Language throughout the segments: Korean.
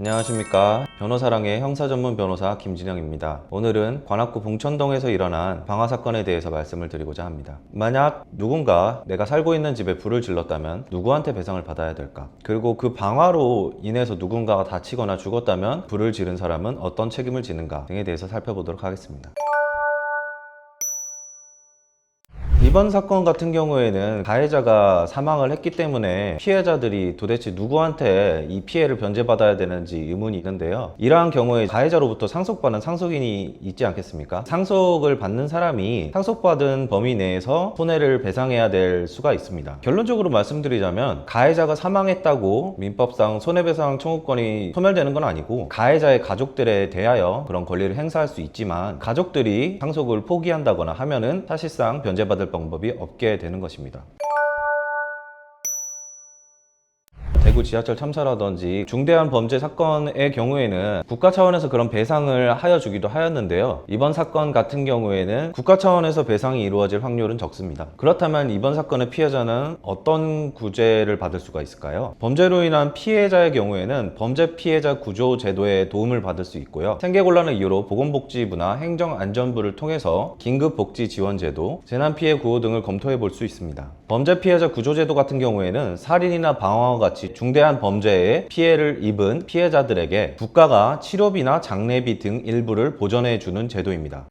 안녕하십니까. 변호사랑의 형사전문 변호사 김진영입니다. 오늘은 관악구 봉천동에서 일어난 방화 사건에 대해서 말씀을 드리고자 합니다. 만약 누군가 내가 살고 있는 집에 불을 질렀다면 누구한테 배상을 받아야 될까? 그리고 그 방화로 인해서 누군가가 다치거나 죽었다면 불을 지른 사람은 어떤 책임을 지는가 등에 대해서 살펴보도록 하겠습니다. 이번 사건 같은 경우에는 가해자가 사망을 했기 때문에 피해자들이 도대체 누구한테 이 피해를 변제받아야 되는지 의문이 있는데요. 이러한 경우에 가해자로부터 상속받는 상속인이 있지 않겠습니까? 상속을 받는 사람이 상속받은 범위 내에서 손해를 배상해야 될 수가 있습니다. 결론적으로 말씀드리자면 가해자가 사망했다고 민법상 손해배상 청구권이 소멸되는 건 아니고 가해자의 가족들에 대하여 그런 권리를 행사할 수 있지만 가족들이 상속을 포기한다거나 하면은 사실상 변제받을 방법이 없게 되는 것입니다. 대구 지하철 참사라든지 중대한 범죄 사건의 경우에는 국가 차원에서 그런 배상을 하여 주기도 하였는데요. 이번 사건 같은 경우에는 국가 차원에서 배상이 이루어질 확률은 적습니다. 그렇다면 이번 사건의 피해자는 어떤 구제를 받을 수가 있을까요? 범죄로 인한 피해자의 경우에는 범죄 피해자 구조 제도의 도움을 받을 수 있고요. 생계곤란을 이유로 보건복지부나 행정안전부를 통해서 긴급복지 지원제도, 재난피해 구호 등을 검토해 볼 수 있습니다. 범죄 피해자 구조제도 같은 경우에는 살인이나 방화와 같이 중대한 범죄에 피해를 입은 피해자들에게 국가가 치료비나 장례비 등 일부를 보전해 주는 제도입니다.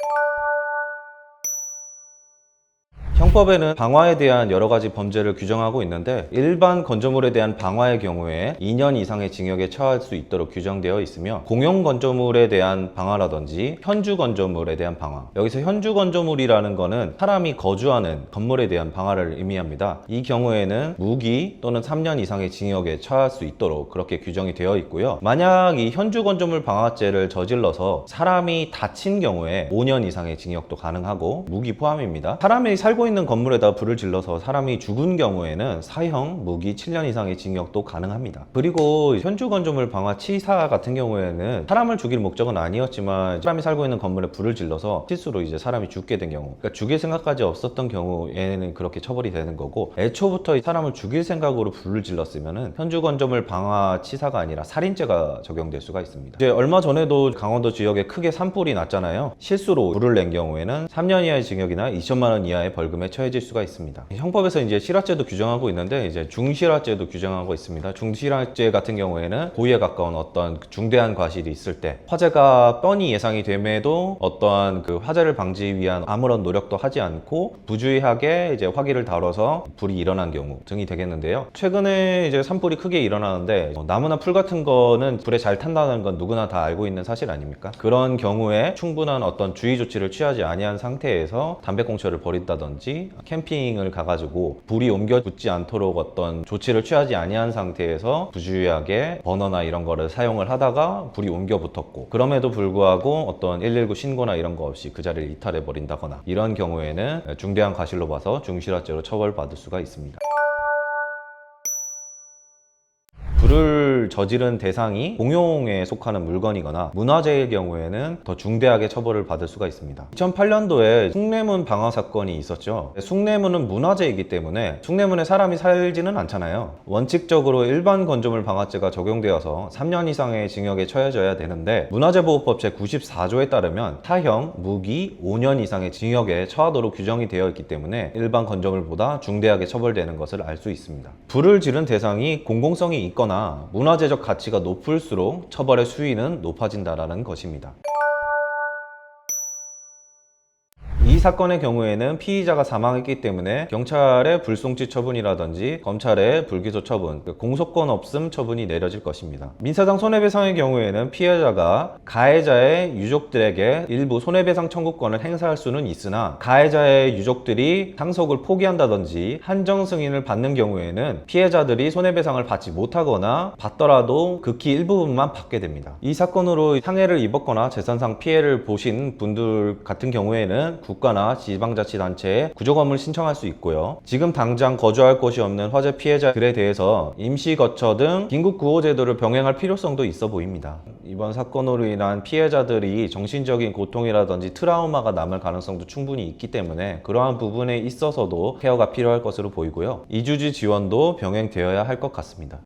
형법에는 방화에 대한 여러 가지 범죄를 규정하고 있는데 일반 건조물에 대한 방화의 경우에 2년 이상의 징역에 처할 수 있도록 규정되어 있으며 공용 건조물에 대한 방화라든지 현주 건조물에 대한 방화, 여기서 현주 건조물이라는 거는 사람이 거주하는 건물에 대한 방화를 의미합니다. 이 경우에는 무기 또는 3년 이상의 징역에 처할 수 있도록 그렇게 규정이 되어 있고요. 만약 이 현주 건조물 방화죄를 저질러서 사람이 다친 경우에 5년 이상의 징역도 가능하고 무기 포함입니다. 사람이 살고 있는 건물에다 불을 질러서 사람이 죽은 경우에는 사형, 무기 7년 이상의 징역도 가능합니다. 그리고 현주 건조물 방화 치사 같은 경우에는 사람을 죽일 목적은 아니었지만 사람이 살고 있는 건물에 불을 질러서 실수로 이제 사람이 죽게 된 경우, 그러니까 죽일 생각까지 없었던 경우에는 그렇게 처벌이 되는 거고, 애초부터 사람을 죽일 생각으로 불을 질렀으면은 현주 건조물 방화 치사가 아니라 살인죄가 적용될 수가 있습니다. 이제 얼마 전에도 강원도 지역에 크게 산불이 났잖아요. 실수로 불을 낸 경우에는 3년 이하의 징역이나 2천만 원 이하의 벌금에 처해질 수가 있습니다. 형법에서 이제 실화죄도 규정하고 있는데 이제 중실화죄도 규정하고 있습니다. 중실화죄 같은 경우에는 고의에 가까운 어떤 중대한 과실이 있을 때 화재가 뻔히 예상이 됨에도 어떠한 그 화재를 방지 위한 아무런 노력도 하지 않고 부주의하게 이제 화기를 다뤄서 불이 일어난 경우 등이 되겠는데요. 최근에 이제 산불이 크게 일어나는데 나무나 풀 같은 거는 불에 잘 탄다는 건 누구나 다 알고 있는 사실 아닙니까? 그런 경우에 충분한 어떤 주의 조치를 취하지 아니한 상태에서 담배꽁초를 버린다든지 캠핑을 가가지고 불이 옮겨 붙지 않도록 어떤 조치를 취하지 아니한 상태에서 부주의하게 버너나 이런 거를 사용을 하다가 불이 옮겨 붙었고, 그럼에도 불구하고 어떤 119 신고나 이런 거 없이 그 자리를 이탈해 버린다거나 이런 경우에는 중대한 과실로 봐서 중실화죄로 처벌받을 수가 있습니다. 불을 저지른 대상이 공용에 속하는 물건이거나 문화재의 경우에는 더 중대하게 처벌을 받을 수가 있습니다. 2008년도에 숭례문 방화 사건이 있었죠. 숭례문은 문화재이기 때문에 숭례문에 사람이 살지는 않잖아요. 원칙적으로 일반 건조물 방화죄가 적용되어서 3년 이상의 징역에 처해져야 되는데 문화재보호법 제94조에 따르면 사형, 무기 5년 이상의 징역에 처하도록 규정이 되어 있기 때문에 일반 건조물보다 중대하게 처벌되는 것을 알 수 있습니다. 불을 지른 대상이 공공성이 있거나 문화재적 가치가 높을수록 처벌의 수위는 높아진다는 것입니다. 이 사건의 경우에는 피의자가 사망했기 때문에 경찰의 불송치 처분이라든지 검찰의 불기소 처분, 공소권 없음 처분이 내려질 것입니다. 민사상 손해배상의 경우에는 피해자가 가해자의 유족들에게 일부 손해배상 청구권을 행사할 수는 있으나 가해자의 유족들이 상속을 포기한다든지 한정 승인을 받는 경우에는 피해자들이 손해배상을 받지 못하거나 받더라도 극히 일부분만 받게 됩니다. 이 사건으로 상해를 입었거나 재산상 피해를 보신 분들 같은 경우에는 국가나 지방자치단체에 구조건물 신청할 수 있고요. 지금 당장 거주할 곳이 없는 화재 피해자들에 대해서 임시거처 등 긴급구호제도를 병행할 필요성도 있어 보입니다. 이번 사건으로 인한 피해자들이 정신적인 고통이라든지 트라우마가 남을 가능성도 충분히 있기 때문에 그러한 부분에 있어서도 케어가 필요할 것으로 보이고요. 이주지 지원도 병행되어야 할 것 같습니다.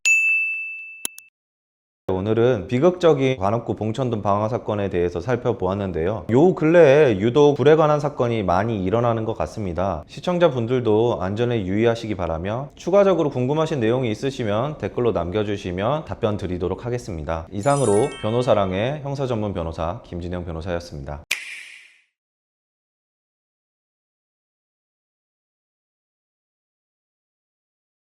오늘은 비극적인 관악구 봉천동 방화 사건에 대해서 살펴보았는데요. 요 근래에 유독 불에 관한 사건이 많이 일어나는 것 같습니다. 시청자분들도 안전에 유의하시기 바라며 추가적으로 궁금하신 내용이 있으시면 댓글로 남겨주시면 답변 드리도록 하겠습니다. 이상으로 변호사랑의 형사전문 변호사 김진영 변호사였습니다.